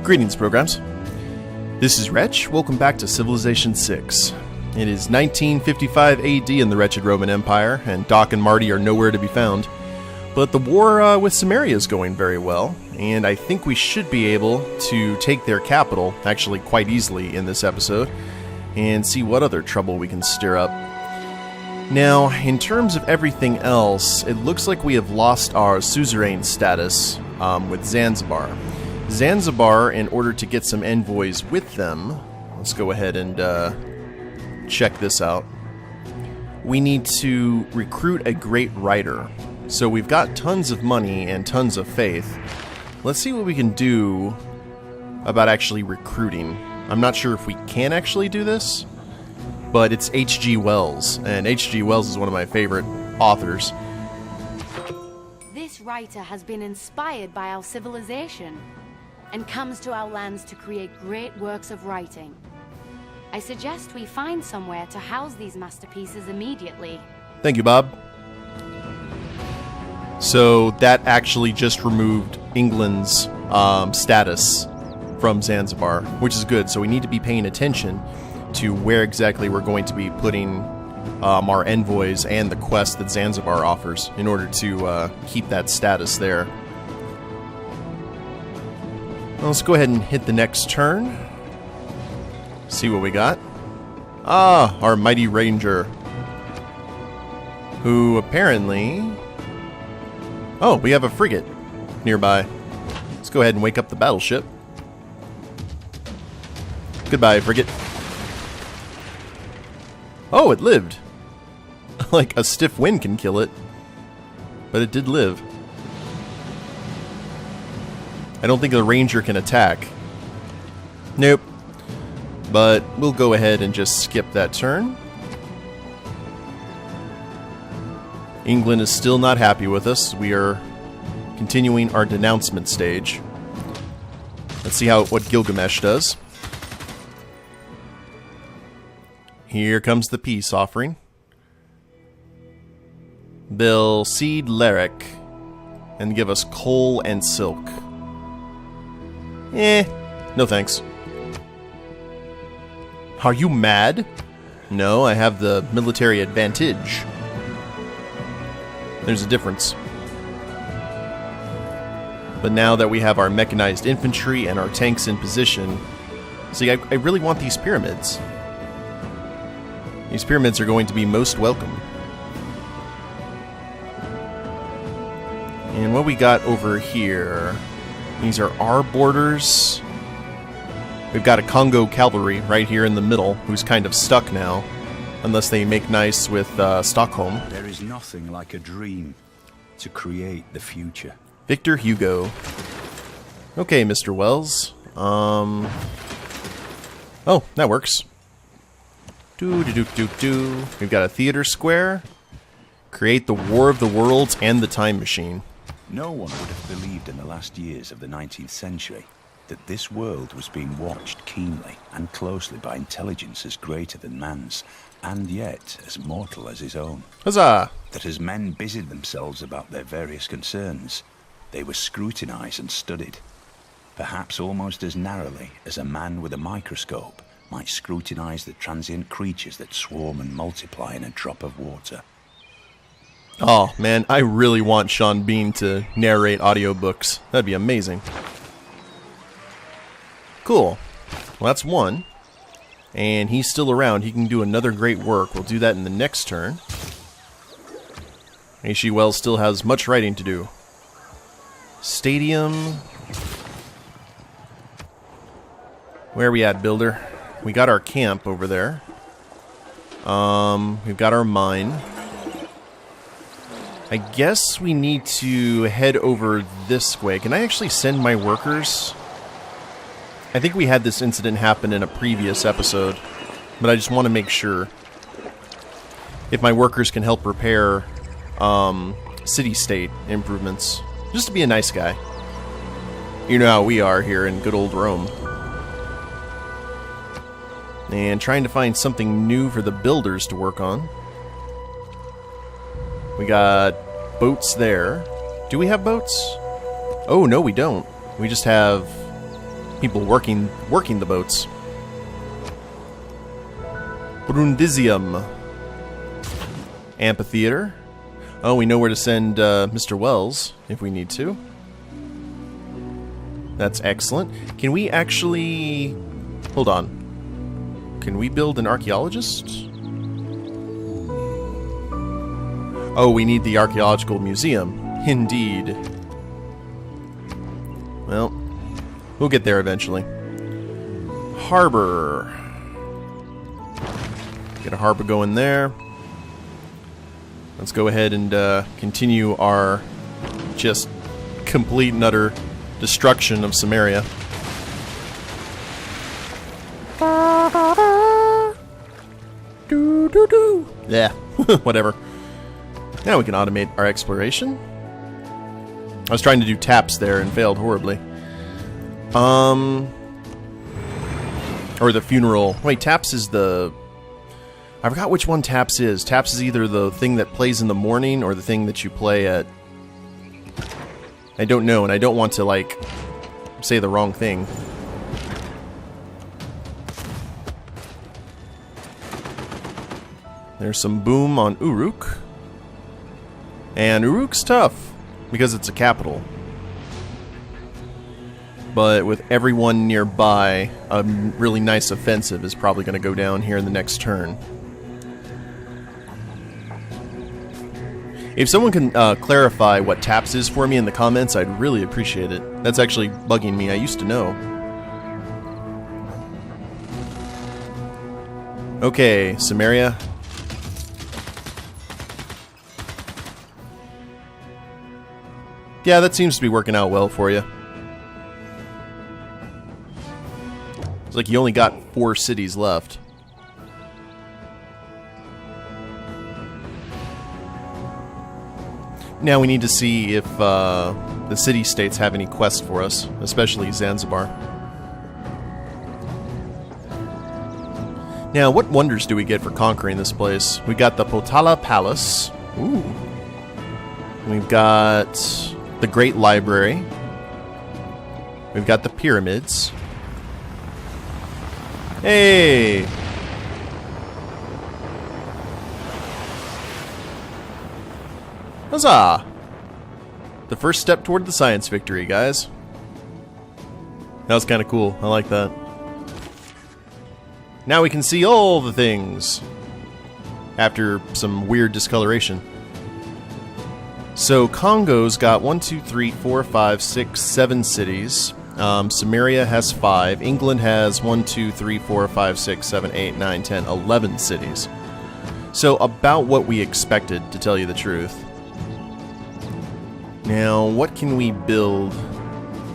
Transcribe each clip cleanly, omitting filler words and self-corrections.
Greetings, programs. This is Wretch. Welcome back to Civilization 6. It is 1955 AD in the wretched Roman Empire, and Doc and Marty are nowhere to be found. But the war with Samaria is going very well, and I think we should be able to take their capital, actually quite easily in this episode, and see what other trouble we can stir up. Now, in terms of everything else, it looks like we have lost our suzerain status with Zanzibar. Zanzibar, in order to get some envoys with them, let's go ahead and check this out. We need to recruit a great writer. So we've got tons of money and tons of faith. Let's see what we can do about actually recruiting. I'm not sure if we can actually do this, but it's H.G. Wells, and H.G. Wells is one of my favorite authors. This writer has been inspired by our civilization and comes to our lands to create great works of writing. I suggest we find somewhere to house these masterpieces immediately. Thank you, Bob. So that actually just removed England's status from Zanzibar, which is good. So we need to be paying attention to where exactly we're going to be putting our envoys and the quest that Zanzibar offers in order to keep that status there. Well, let's go ahead and hit the next turn. See what we got. Ah, our mighty ranger, who apparently... Oh, we have a frigate nearby. Let's go ahead and wake up the battleship. Goodbye, frigate. Oh, it lived. Like a stiff wind can kill it. But it did live. I don't think the ranger can attack. Nope. But we'll go ahead and just skip that turn. England is still not happy with us. We are continuing our denouncement stage. Let's see what Gilgamesh does. Here comes the peace offering. They'll cede Lerek and give us coal and silk. No thanks. Are you mad? No, I have the military advantage. There's a difference. But now that we have our mechanized infantry and our tanks in position... See, I really want these pyramids. These pyramids are going to be most welcome. And what we got over here... These are our borders. We've got a Congo cavalry right here in the middle, who's kind of stuck now. Unless they make nice with Stockholm. There is nothing like a dream to create the future. Victor Hugo. Okay, Mr. Wells. Oh, that works. We've got a theater square. Create the War of the Worlds and the Time Machine. No one would have believed in the last years of the 19th century that this world was being watched keenly and closely by intelligences greater than man's, and yet as mortal as his own. Huzzah! That as men busied themselves about their various concerns, they were scrutinized and studied, perhaps almost as narrowly as a man with a microscope might scrutinize the transient creatures that swarm and multiply in a drop of water. Oh, man, I really want Sean Bean to narrate audiobooks. That'd be amazing. Cool. Well, that's one. And he's still around. He can do another great work. We'll do that in the next turn. H.G. Wells still has much writing to do. Stadium. Where are we at, builder? We got our camp over there. We've got our mine. I guess we need to head over this way. Can I actually send my workers? I think we had this incident happen in a previous episode, but I just want to make sure if my workers can help repair city-state improvements. Just to be a nice guy. You know how we are here in good old Rome. And trying to find something new for the builders to work on. We got boats there. Do we have boats? Oh, no, we don't. We just have people working the boats. Brundisium. Amphitheater. Oh, we know where to send Mr. Wells if we need to. That's excellent. Can we actually... Hold on. Can we build an archaeologist? Oh, we need the archaeological museum. Indeed. Well, we'll get there eventually. Harbor. Get a harbor going there. Let's go ahead and continue our just complete and utter destruction of Samaria. Yeah, whatever. Now we can automate our exploration. I was trying to do taps there and failed horribly. Or the funeral. Wait, taps is the... I forgot which one taps is. Taps is either the thing that plays in the morning or the thing that you play at... I don't know, and I don't want to, like, say the wrong thing. There's some boom on Uruk. And Uruk's tough, because it's a capital. But with everyone nearby, a really nice offensive is probably going to go down here in the next turn. If someone can clarify what TAPS is for me in the comments, I'd really appreciate it. That's actually bugging me. I used to know. Okay, Samaria. Yeah, that seems to be working out well for you. It's like you only got 4 cities left. Now we need to see if the city-states have any quests for us, especially Zanzibar. Now, what wonders do we get for conquering this place? We got the Potala Palace. Ooh. We've got the Great Library. We've got the pyramids. Hey! Huzzah! The first step toward the science victory, guys. That was kind of cool. I like that. Now we can see all the things. After some weird discoloration. So Congo's got 1, 2, 3, 4, 5, 6, 7 cities. Samaria has 5. England has 1, 2, 3, 4, 5, 6, 7, 8, 9, 10, 11 cities. So about what we expected, to tell you the truth. Now, what can we build?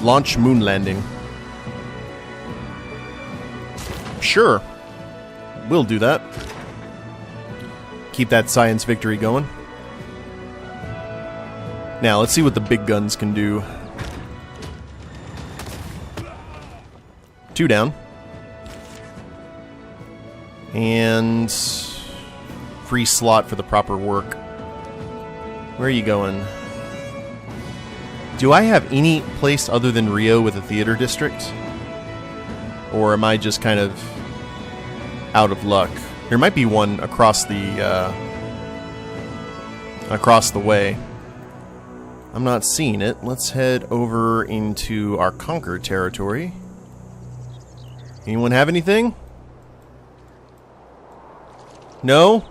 Launch moon landing. Sure. We'll do that. Keep that science victory going. Now, let's see what the big guns can do. 2 down. And free slot for the proper work. Where are you going? Do I have any place other than Rio with a theater district? Or am I just kind of out of luck? There might be one across the way. I'm not seeing it. Let's head over into our conquered territory. Anyone have anything? No?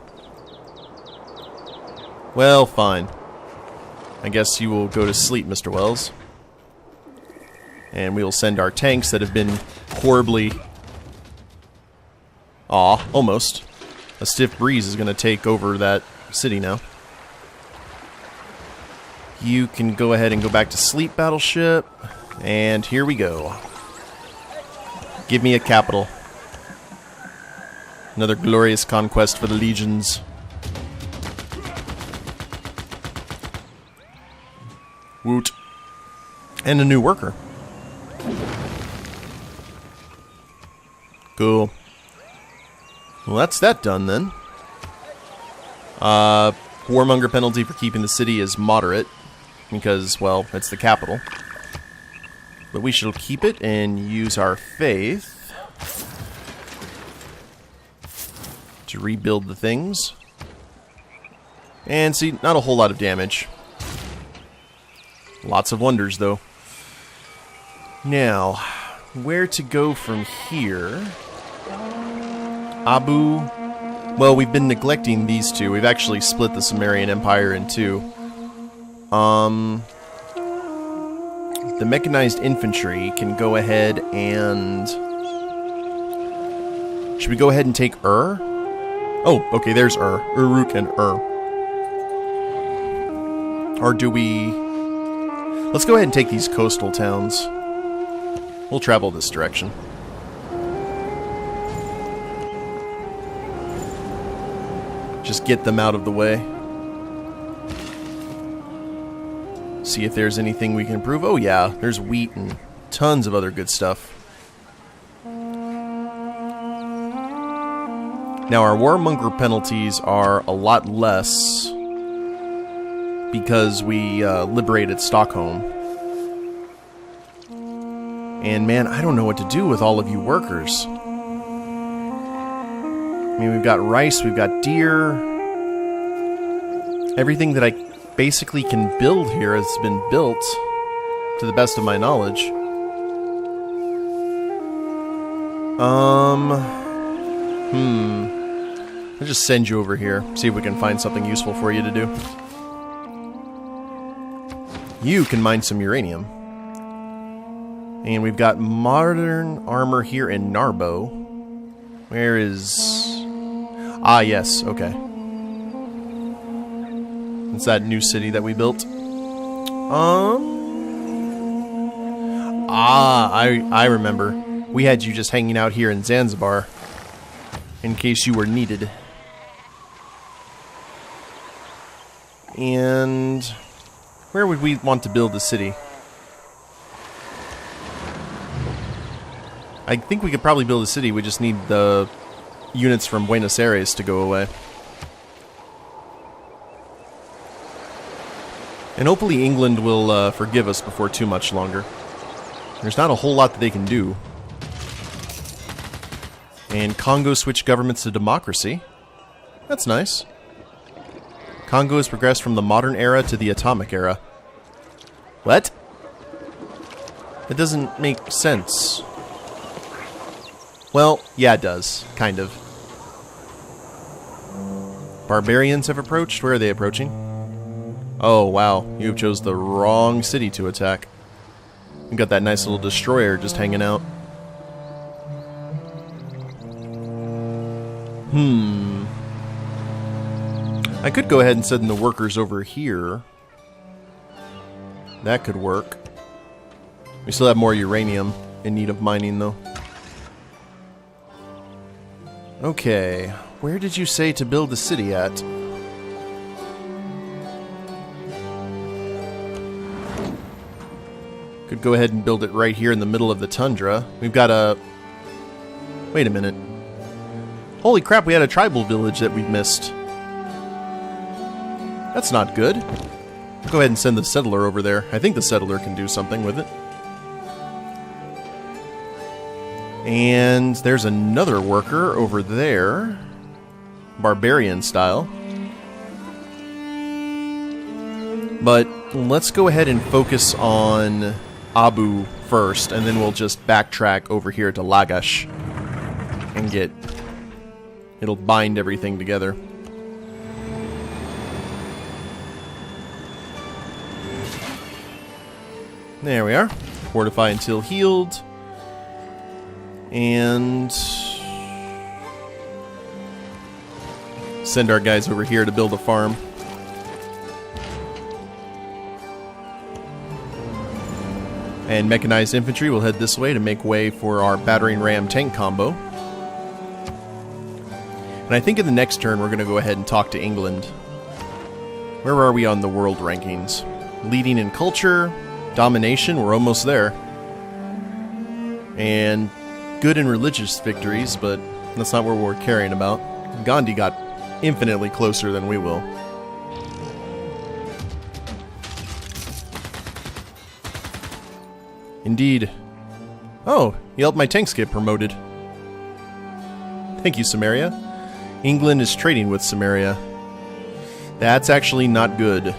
Well, fine. I guess you will go to sleep, Mr. Wells. And we will send our tanks that have been horribly... Aw, almost. A stiff breeze is going to take over that city now. You can go ahead and go back to sleep, battleship. And here we go. Give me a capital. Another glorious conquest for the legions. Woot. And a new worker. Cool. Well, that's that done then. Warmonger penalty for keeping the city is moderate. Because, well, it's the capital. But we shall keep it and use our faith to rebuild the things. And see, not a whole lot of damage. Lots of wonders, though. Now, where to go from here? Abu. Well, we've been neglecting these two. We've actually split the Sumerian Empire in two. The mechanized infantry can go ahead and... Should we go ahead and take Ur? Oh, okay, there's Ur. Uruk and Ur. Or do we... Let's go ahead and take these coastal towns. We'll travel this direction. Just get them out of the way. See if there's anything we can improve. Oh yeah, there's wheat and tons of other good stuff. Now our warmonger penalties are a lot less because we liberated Stockholm. And man, I don't know what to do with all of you workers. I mean, we've got rice, we've got deer. Everything that I basically can build here has been built, to the best of my knowledge. I'll just send you over here, see if we can find something useful for you to do. You can mine some uranium. And we've got modern armor here in Narbo. Where is... Ah, yes, okay. It's that new city that we built. I remember. We had you just hanging out here in Zanzibar. In case you were needed. And... where would we want to build the city? I think we could probably build a city, we just need the units from Buenos Aires to go away. And hopefully England will forgive us before too much longer. There's not a whole lot that they can do. And Congo switched governments to democracy. That's nice. Congo has progressed from the modern era to the atomic era. What? That doesn't make sense. Well, yeah, it does. Kind of. Barbarians have approached? Where are they approaching? Oh, wow. You have chose the wrong city to attack. We've got that nice little destroyer just hanging out. I could go ahead and send the workers over here. That could work. We still have more uranium in need of mining, though. Okay, where did you say to build the city at? Could go ahead and build it right here in the middle of the tundra. We've got a... Wait a minute. Holy crap, we had a tribal village that we've missed. That's not good. Go ahead and send the settler over there. I think the settler can do something with it. And there's another worker over there. Barbarian style. But let's go ahead and focus on Abu first, and then we'll just backtrack over here to Lagash and get... It'll bind everything together. There we are. Fortify until healed. And send our guys over here to build a farm. And mechanized infantry will head this way to make way for our battering ram tank combo. And I think in the next turn we're going to go ahead and talk to England. Where are we on the world rankings? Leading in culture, domination, we're almost there. And good in religious victories, but that's not what we're caring about. Gandhi got infinitely closer than we will. Indeed. Oh, you helped my tanks get promoted. Thank you, Samaria. England is trading with Samaria. That's actually not good.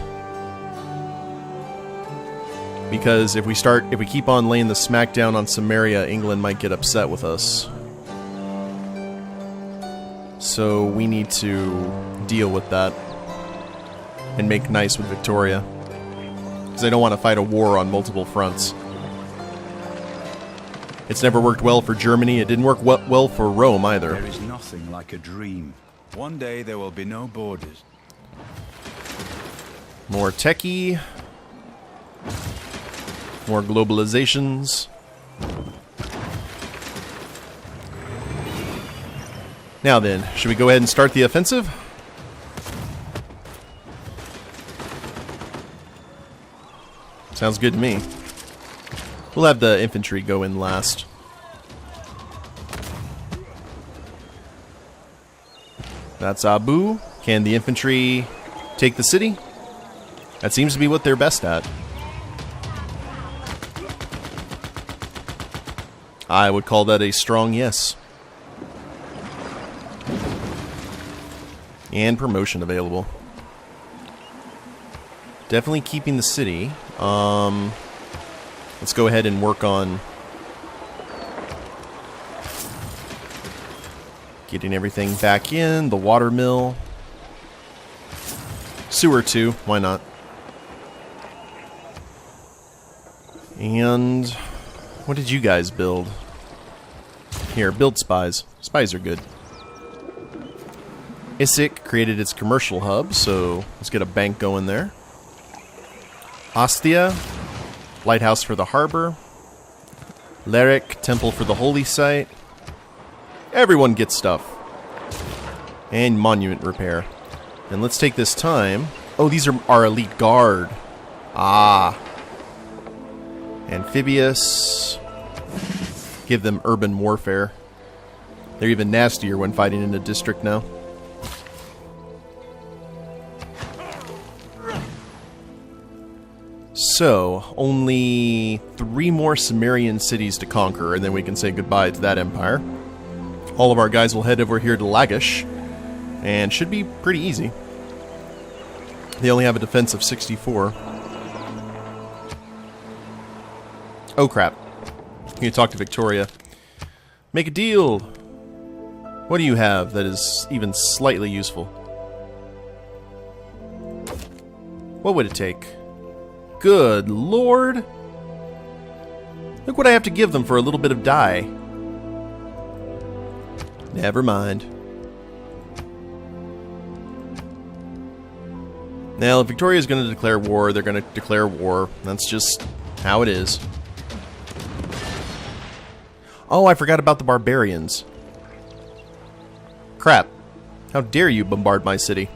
Because if we keep on laying the smackdown on Samaria, England might get upset with us. So we need to deal with that and make nice with Victoria. Because I don't want to fight a war on multiple fronts. It's never worked well for Germany. It didn't work well for Rome either. There is nothing like a dream. One day there will be no borders. More techie. More globalizations. Now then, should we go ahead and start the offensive? Sounds good to me. We'll have the infantry go in last. That's Abu. Can the infantry take the city? That seems to be what they're best at. I would call that a strong yes. And promotion available. Definitely keeping the city. Let's go ahead and work on getting everything back in. The water mill. Sewer too. Why not? And what did you guys build? Here, build spies. Spies are good. Issyk created its commercial hub, so let's get a bank going there. Ostia, lighthouse for the harbor. Lyric, temple for the holy site. Everyone gets stuff. And monument repair. And let's take this time. Oh, these are our elite guard. Ah. Amphibious. Give them urban warfare. They're even nastier when fighting in a district now. So, only 3 more Sumerian cities to conquer, and then we can say goodbye to that empire. All of our guys will head over here to Lagash, and should be pretty easy. They only have a defense of 64. Oh crap. I need to talk to Victoria. Make a deal! What do you have that is even slightly useful? What would it take? Good lord! Look what I have to give them for a little bit of dye. Never mind. Now, if Victoria's going to declare war, they're going to declare war. That's just how it is. Oh, I forgot about the barbarians. Crap. How dare you bombard my city.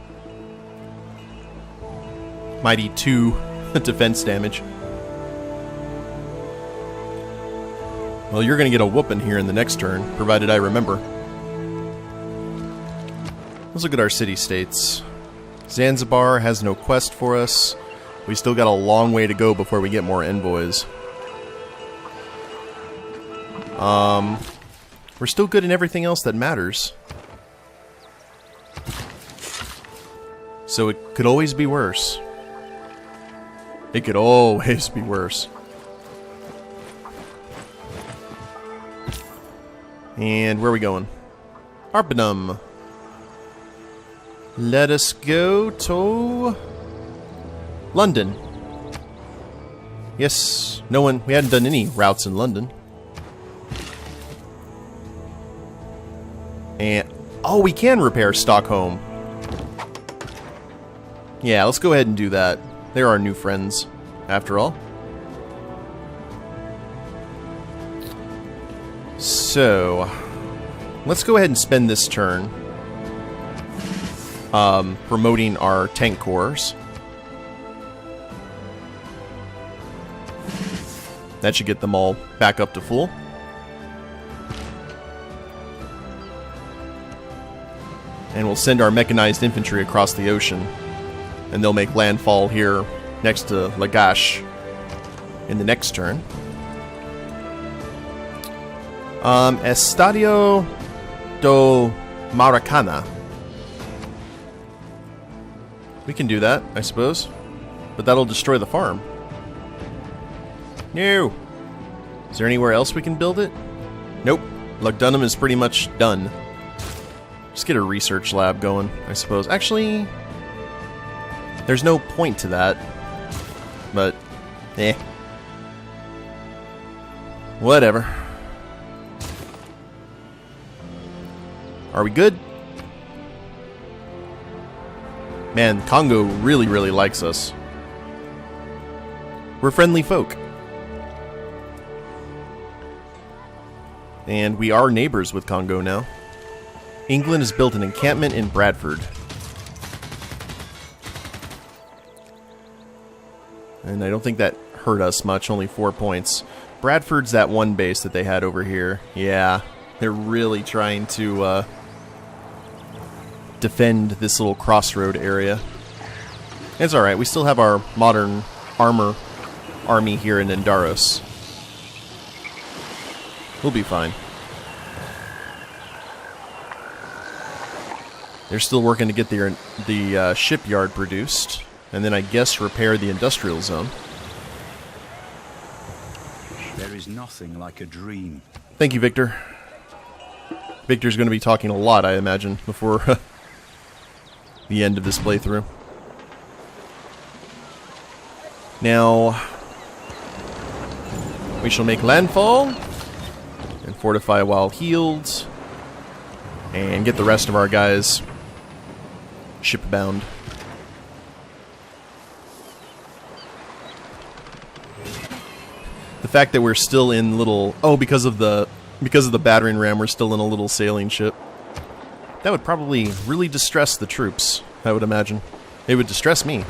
Mighty 2 defense damage. Well, you're going to get a whooping here in the next turn, provided I remember. Let's look at our city-states. Zanzibar has no quest for us. We still got a long way to go before we get more envoys. We're still good in everything else that matters. So it could always be worse. It could always be worse. And where are we going? Arpanum. Let us go to London. Yes, we hadn't done any routes in London. And, oh, we can repair Stockholm. Yeah, let's go ahead and do that. They're our new friends, after all. So, let's go ahead and spend this turn promoting our tank corps. That should get them all back up to full. And we'll send our mechanized infantry across the ocean. And they'll make landfall here next to Lagash in the next turn. Estadio do Maracana. We can do that, I suppose. But that'll destroy the farm. No! Is there anywhere else we can build it? Nope. Lugdunum is pretty much done. Just get a research lab going, I suppose. Actually, there's no point to that. But, eh. Whatever. Are we good? Man, Congo really, really likes us. We're friendly folk. And we are neighbors with Congo now. England has built an encampment in Bradford. And I don't think that hurt us much, only 4 points. Bradford's that one base that they had over here. Yeah, they're really trying to defend this little crossroad area. It's alright, we still have our modern armor army here in Endaros. We'll be fine. They're still working to get the shipyard produced, and then I guess repair the industrial zone. There is nothing like a dream. Thank you, Victor. Victor's going to be talking a lot, I imagine, before the end of this playthrough. Now, we shall make landfall and fortify while healed, and get the rest of our guys shipbound. The fact that we're still in little... Oh, because of the battering ram, we're still in a little sailing ship. That would probably really distress the troops, I would imagine. It would distress me.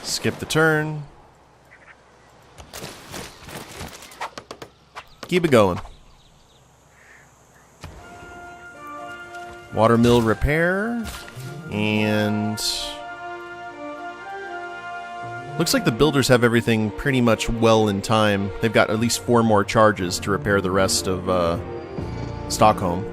Skip the turn. Keep it going. Watermill repair. And... looks like the builders have everything pretty much well in time. They've got at least 4 more charges to repair the rest of Stockholm.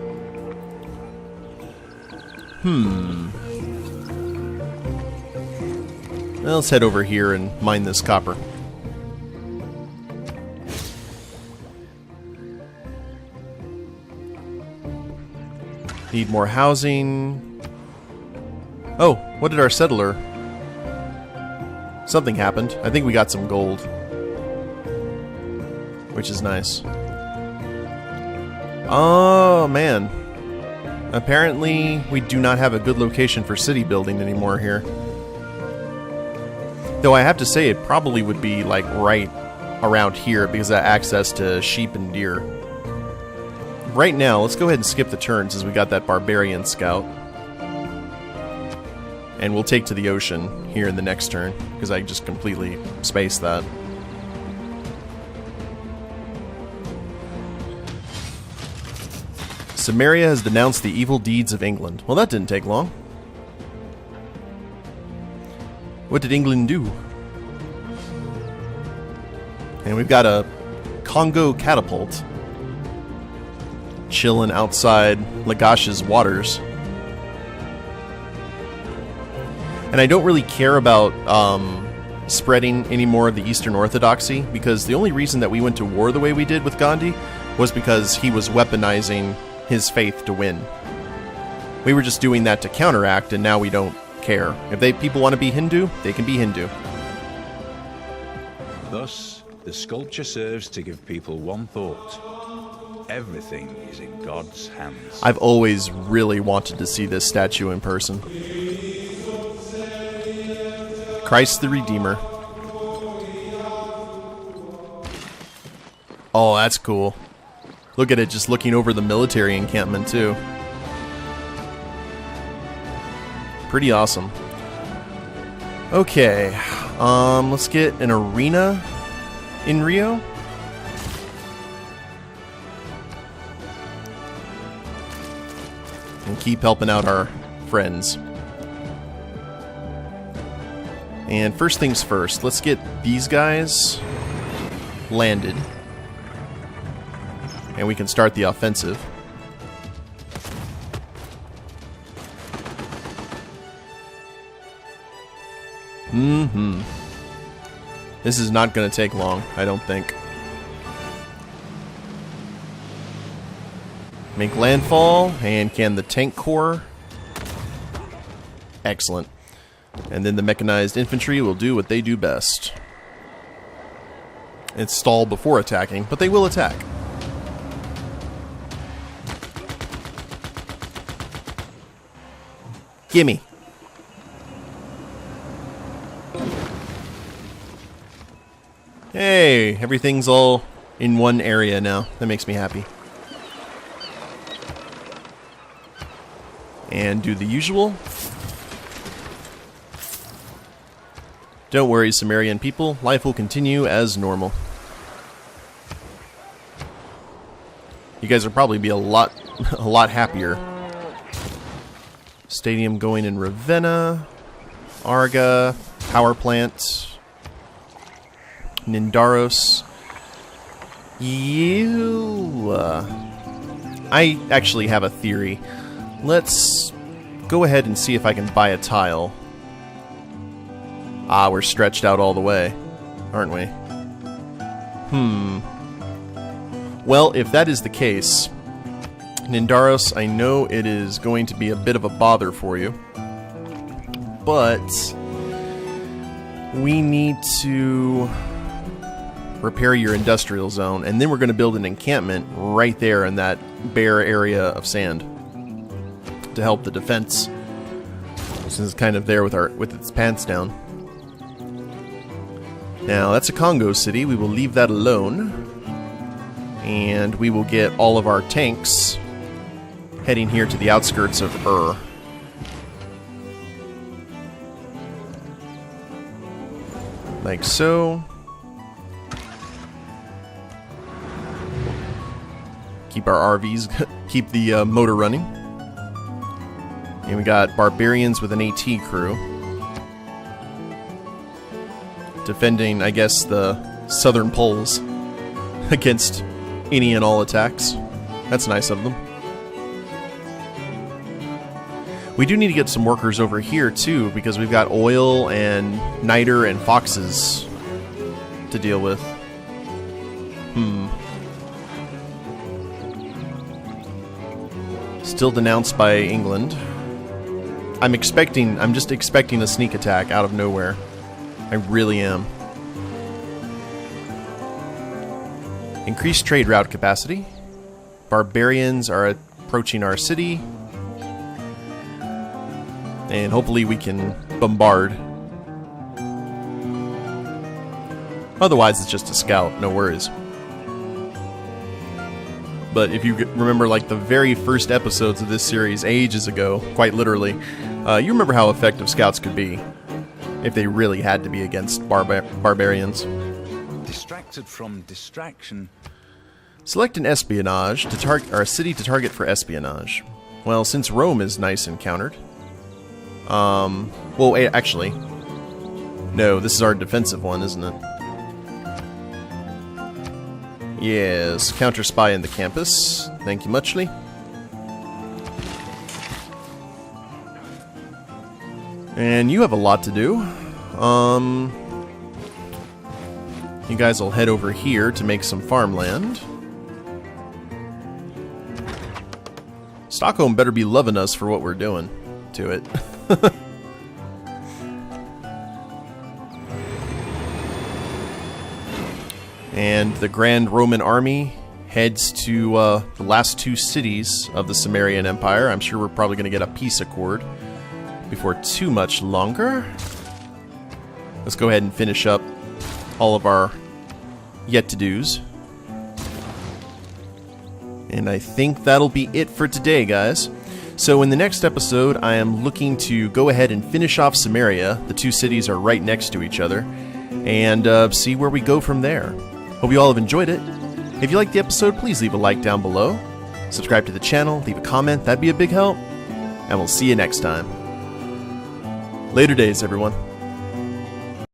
Well, let's head over here and mine this copper. Need more housing. Oh, what did our settler... Something happened. I think we got some gold. Which is nice. Oh, man. Apparently, we do not have a good location for city building anymore here. Though I have to say, it probably would be, like, right around here because of access to sheep and deer. Right now, let's go ahead and skip the turn since we got that barbarian scout. And we'll take to the ocean here in the next turn, because I just completely spaced that. Samaria has denounced the evil deeds of England. Well, that didn't take long. What did England do? And we've got a Congo catapult chilling outside Lagash's waters. And I don't really care about spreading any more of the Eastern Orthodoxy, because the only reason that we went to war the way we did with Gandhi was because he was weaponizing his faith to win. We were just doing that to counteract, and now we don't care. If people want to be Hindu, they can be Hindu. Thus, the sculpture serves to give people one thought. Everything is in God's hands. I've always really wanted to see this statue in person. Christ the Redeemer. Oh, that's cool. Look at it just looking over the military encampment, too. Pretty awesome. Okay. Let's get an arena in Rio. And keep helping out our friends. And first things first, let's get these guys landed. and we can start the offensive. This is not going to take long, I don't think. Make landfall, and can the tank corps. Excellent. And then the mechanized infantry will do what they do best. It's stall before attacking, but they will attack. Gimme. Hey, everything's all in one area now. That makes me happy. And do the usual. Don't worry, Sumerian people. Life will continue as normal. You guys will probably be a lot happier. Stadium going in Ravenna. Arga. Power plant. Nindaros. I actually have a theory. Let's go ahead and see if I can buy a tile. Ah, we're stretched out all the way, aren't we? Well, if that is the case, Nindaros, I know it is going to be a bit of a bother for you, but we need to repair your industrial zone, and then we're going to build an encampment right there in that bare area of sand to help the defense, since it's kind of there with its pants down. Now, that's a Congo city. We will leave that alone. And we will get all of our tanks heading here to the outskirts of Ur. Like so. Keep our RVs, keep the motor running. And we got barbarians with an AT crew. Defending, I guess, the southern poles against any and all attacks. That's nice of them. We do need to get some workers over here, too, because we've got oil and niter and foxes to deal with. Still denounced by England. I'm just expecting a sneak attack out of nowhere. I really am. Increased trade route capacity. Barbarians are approaching our city. And hopefully we can bombard. Otherwise it's just a scout, no worries. But if you remember, like, the very first episodes of this series ages ago, quite literally, you remember how effective scouts could be if they really had to be against barbarians. Distracted from distraction. Select an espionage to target, or a city to target for espionage. Well, since Rome is nice and countered. Well, actually, no, this is our defensive one, isn't it? Yes, counter spy in the campus. Thank you muchly. And you have a lot to do. You guys will head over here to make some farmland. Stockholm better be loving us for what we're doing to it. And the Grand Roman Army heads to the last two cities of the Sumerian Empire. I'm sure we're probably going to get a peace accord before too much longer. Let's go ahead and finish up all of our yet-to-dos. And I think that'll be it for today, guys. So in the next episode, I am looking to go ahead and finish off Samaria. The two cities are right next to each other. And see where we go from there. Hope you all have enjoyed it. If you liked the episode, please leave a like down below. Subscribe to the channel, leave a comment, that'd be a big help. And we'll see you next time. Later days, everyone.